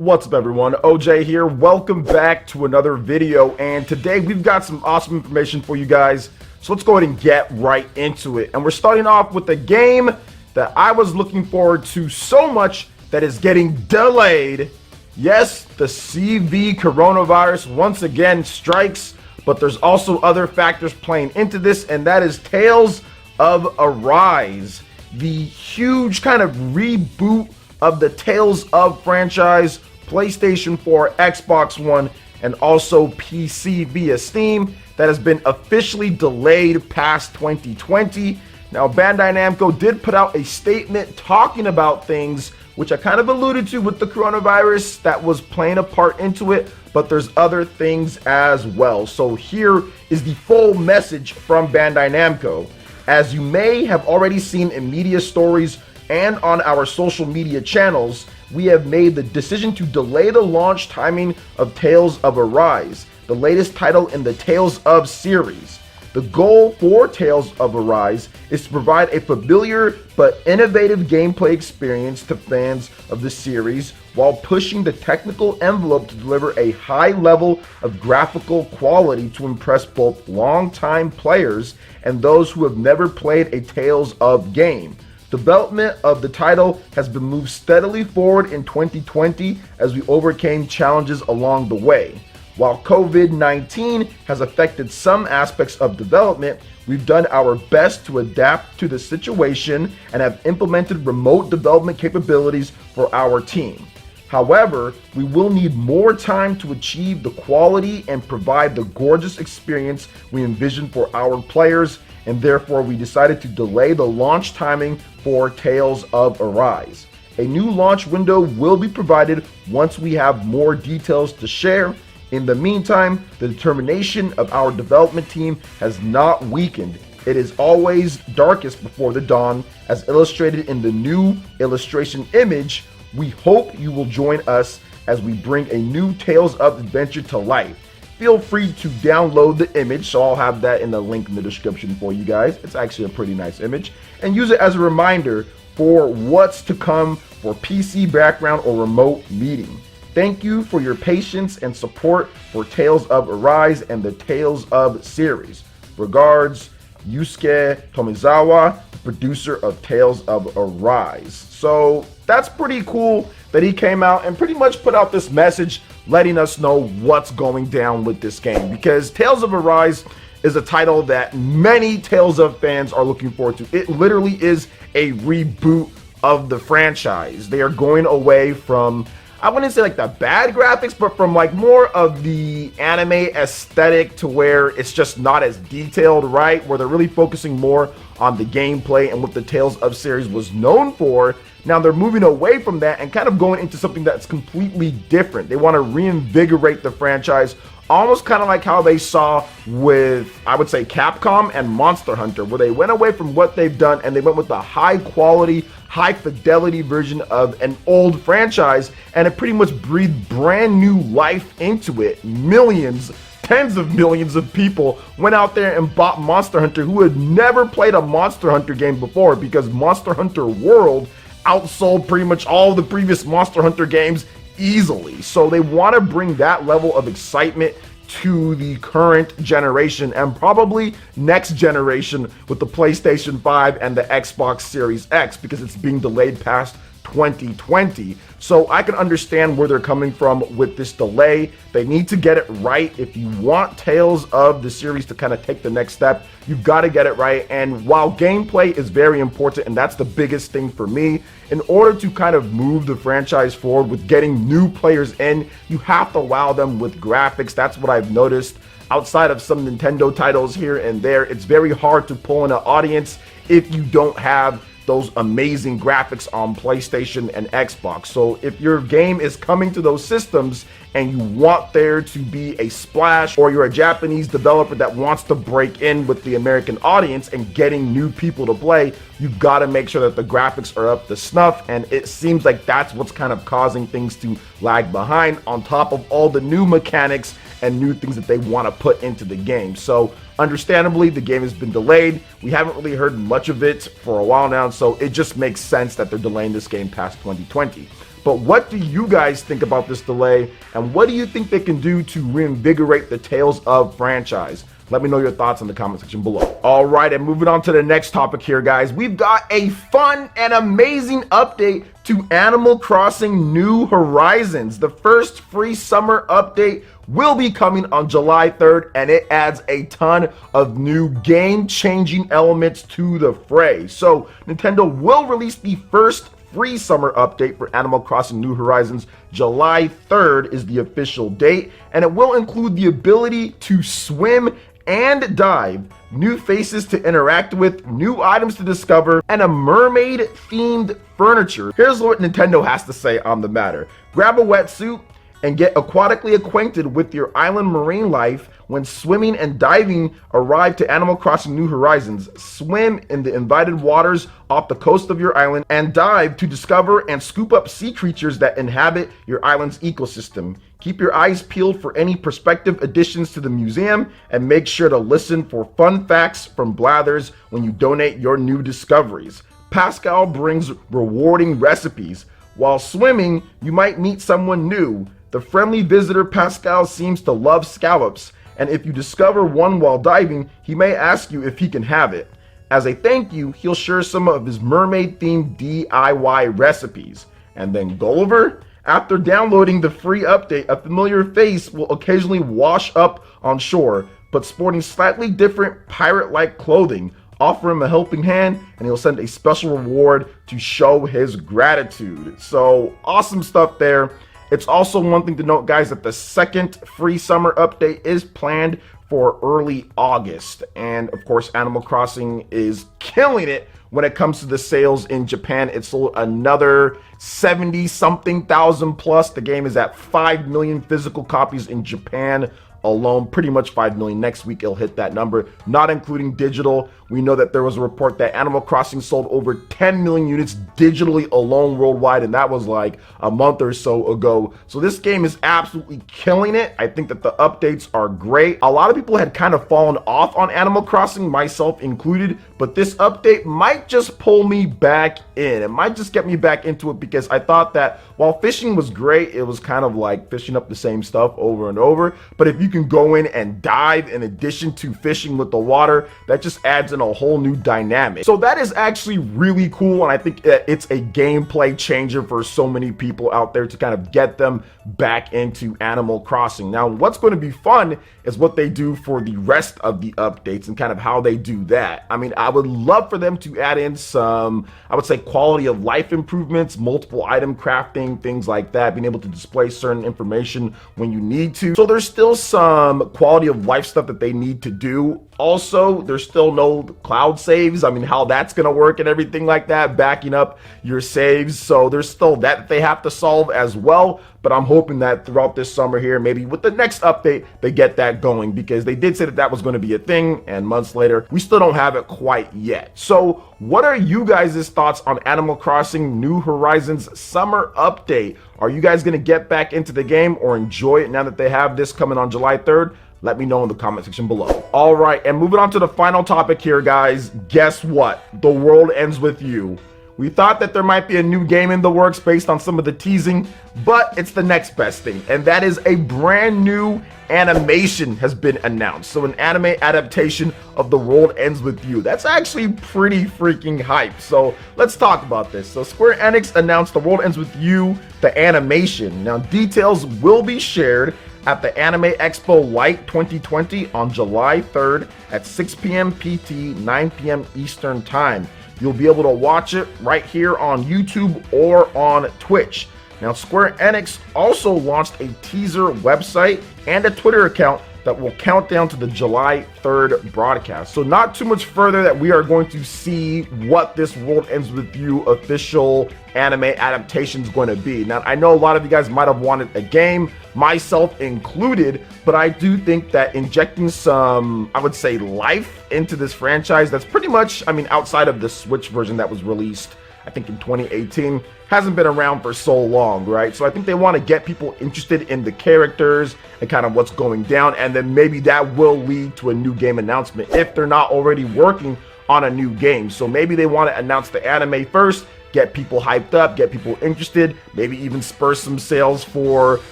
What's up everyone, OJ here. Welcome back to another video, and today we've got some awesome information for you guys. So let's go ahead and get right into it. And we're starting off with a game that I was looking forward to so much that is getting delayed. Yes, the CV coronavirus once again strikes, but there's also other factors playing into this, and that is Tales of Arise, the huge kind of reboot of the Tales of franchise, PlayStation 4, Xbox One, and also PC via Steam, that has been officially delayed past 2020. Now, Bandai Namco did put out a statement talking about things which I kind of alluded to with the coronavirus that was playing a part into it, but there's other things as well. So here is the full message from Bandai Namco. As you may have already seen in media stories and on our social media channels, we have made the decision to delay the launch timing of Tales of Arise, the latest title in the Tales of series. The goal for Tales of Arise is to provide a familiar but innovative gameplay experience to fans of the series while pushing the technical envelope to deliver a high level of graphical quality to impress both longtime players and those who have never played a Tales of game. Development of the title has been moved steadily forward in 2020 as we overcame challenges along the way. While COVID-19 has affected some aspects of development, we've done our best to adapt to the situation and have implemented remote development capabilities for our team. However, we will need more time to achieve the quality and provide the gorgeous experience we envision for our players, and therefore we decided to delay the launch timing for Tales of Arise. A new launch window will be provided once we have more details to share. In the meantime, the determination of our development team has not weakened. It is always darkest before the dawn, as illustrated in the new illustration image. We hope you will join us as we bring a new Tales of Adventure to life. Feel free to download the image, so I'll have that in the link in the description for you guys. It's actually a pretty nice image, and use it as a reminder for what's to come for PC background or remote meeting. Thank you for your patience and support for Tales of Arise and the Tales of series. Regards, Yusuke Tomizawa, the producer of Tales of Arise. So that's pretty cool that he came out and pretty much put out this message letting us know what's going down with this game, because Tales of Arise is a title that many Tales of fans are looking forward to. It literally is a reboot of the franchise. They are going away from, I wouldn't say like the bad graphics, but from like more of the anime aesthetic to where it's just not as detailed, right? Where they're really focusing more on the gameplay and what the Tales of series was known for. Now they're moving away from that and kind of going into something that's completely different. They want to reinvigorate the franchise, almost kind of like how they saw with, I would say, Capcom and Monster Hunter, where they went away from what they've done and they went with a high quality, high fidelity version of an old franchise, and it pretty much breathed brand new life into it. Millions, tens of millions of people went out there and bought Monster Hunter who had never played a Monster Hunter game before, because Monster Hunter World outsold pretty much all the previous Monster Hunter games easily. So they want to bring that level of excitement to the current generation and probably next generation with the PlayStation 5 and the Xbox Series X, because it's being delayed past 2020. So I can understand where they're coming from with this delay. They need to get it right. If you want Tales of the series to kind of take the next step, you've got to get it right. And while gameplay is very important, and that's the biggest thing for me, in order to kind of move the franchise forward with getting new players in, you have to wow them with graphics. That's what I've noticed. Outside of some Nintendo titles here and there, it's very hard to pull in an audience if you don't have those amazing graphics on PlayStation and Xbox. So if your game is coming to those systems and you want there to be a splash, or you're a Japanese developer that wants to break in with the American audience and getting new people to play, you've got to make sure that the graphics are up to snuff, and it seems like that's what's kind of causing things to lag behind, on top of all the new mechanics and new things that they want to put into the game. So understandably, the game has been delayed. We haven't really heard much of it for a while now, so it just makes sense that they're delaying this game past 2020. But what do you guys think about this delay, and what do you think they can do to reinvigorate the Tales of franchise? Let me know your thoughts in the comment section below. All right, and moving on to the next topic here, guys. We've got a fun and amazing update to Animal Crossing New Horizons. The first free summer update will be coming on July 3rd, and it adds a ton of new game-changing elements to the fray. So Nintendo will release the first free summer update for Animal Crossing New Horizons. July 3rd is the official date, and it will include the ability to swim and dive, new faces to interact with, new items to discover, and a mermaid-themed furniture. Here's what Nintendo has to say on the matter. Grab a wetsuit and get aquatically acquainted with your island marine life when swimming and diving arrive to Animal Crossing New Horizons. Swim in the invited waters off the coast of your island and dive to discover and scoop up sea creatures that inhabit your island's ecosystem. Keep your eyes peeled for any prospective additions to the museum, and make sure to listen for fun facts from Blathers when you donate your new discoveries. Pascal brings rewarding recipes. While swimming, you might meet someone new. The friendly visitor Pascal seems to love scallops, and if you discover one while diving, he may ask you if he can have it. As a thank you, he'll share some of his mermaid-themed DIY recipes. And then Gulliver? After downloading the free update, a familiar face will occasionally wash up on shore, but sporting slightly different pirate-like clothing. Offer him a helping hand, and he'll send a special reward to show his gratitude. So, awesome stuff there. It's also one thing to note, guys, that the second free summer update is planned for early August. And of course, Animal Crossing is killing it when it comes to the sales in Japan. It sold another 70-something thousand plus. The game is at 5 million physical copies in Japan alone, pretty much 5 million. Next week it'll hit that number, not including digital. We know that there was a report that Animal Crossing sold over 10 million units digitally alone worldwide, and that was like a month or so ago. So this game is absolutely killing it. I think that the updates are great. A lot of people had kind of fallen off on Animal Crossing, myself included, but this update might just pull me back in. It might just get me back into it, because I thought that while fishing was great, it was kind of like fishing up the same stuff over and over. But if you can go in and dive in addition to fishing with the water, that just adds in a whole new dynamic. So that is actually really cool, and I think it's a gameplay changer for so many people out there to kind of get them back into Animal Crossing. Now, what's going to be fun is what they do for the rest of the updates and kind of how they do that. I mean, I would love for them to add in some, I would say, quality of life improvements, multiple item crafting, things like that, being able to display certain information when you need to. So there's still some quality of life stuff that they need to do. Also, there's still no cloud saves. I mean, how that's going to work and everything like that, backing up your saves. So there's still that they have to solve as well. But I'm hoping that throughout this summer here, maybe with the next update, they get that going, because they did say that that was going to be a thing, and months later, we still don't have it quite yet. So what are you guys' thoughts on Animal Crossing New Horizons summer update? Are you guys going to get back into the game or enjoy it now that they have this coming on July 3rd? Let me know in the comment section below. All right, and moving on to the final topic here, guys. Guess what? The world ends with you. We thought that there might be a new game in the works based on some of the teasing, but it's the next best thing, and that is a brand new animation has been announced. So an anime adaptation of The World Ends With You. That's actually pretty freaking hype. So let's talk about this. So Square Enix announced The World Ends With You, the animation. Now, details will be shared at the Anime Expo Light 2020 on July 3rd at 6 p.m. PT, 9 p.m. Eastern Time. You'll be able to watch it right here on YouTube or on Twitch. Now, Square Enix also launched a teaser website and a Twitter account that will count down to the July 3rd broadcast. So not too much further that we are going to see what this World Ends With You official anime adaptation is going to be. Now, I know a lot of you guys might have wanted a game, myself included, but I do think that injecting some, I would say, life into this franchise that's pretty much, I mean, outside of the Switch version that was released, I think in 2018, hasn't been around for so long, right? So I think they want to get people interested in the characters and kind of what's going down, and then maybe that will lead to a new game announcement if they're not already working on a new game. So maybe they want to announce the anime first, get people hyped up, get people interested, maybe even spur some sales for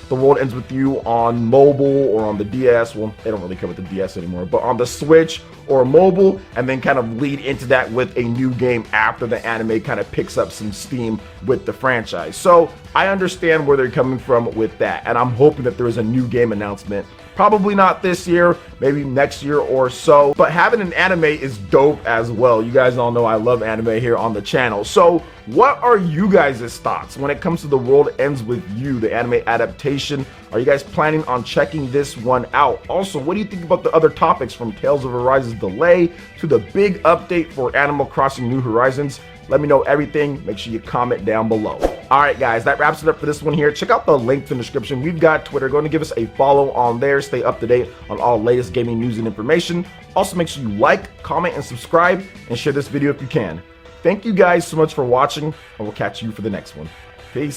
The World Ends With You on mobile or on the DS. Well, they don't really come with the DS anymore, but on the Switch or mobile, and then kind of lead into that with a new game after the anime kind of picks up some steam with the franchise. So I understand where they're coming from with that, and I'm hoping that there is a new game announcement. Probably not this year, maybe next year or so, but having an anime is dope as well. You guys all know I love anime here on the channel. So what are you guys' thoughts when it comes to The World Ends With You, the anime adaptation? Are you guys planning on checking this one out? Also, what do you think about the other topics, from Tales of Arise's delay to the big update for Animal Crossing New Horizons? Let me know everything. Make sure you comment down below. All right, guys, that wraps it up for this one here. Check out the link in the description. We've got Twitter. Go and give us a follow on there. Stay up to date on all latest gaming news and information. Also, make sure you like, comment, and subscribe, and share this video if you can. Thank you guys so much for watching, and we'll catch you for the next one. Peace.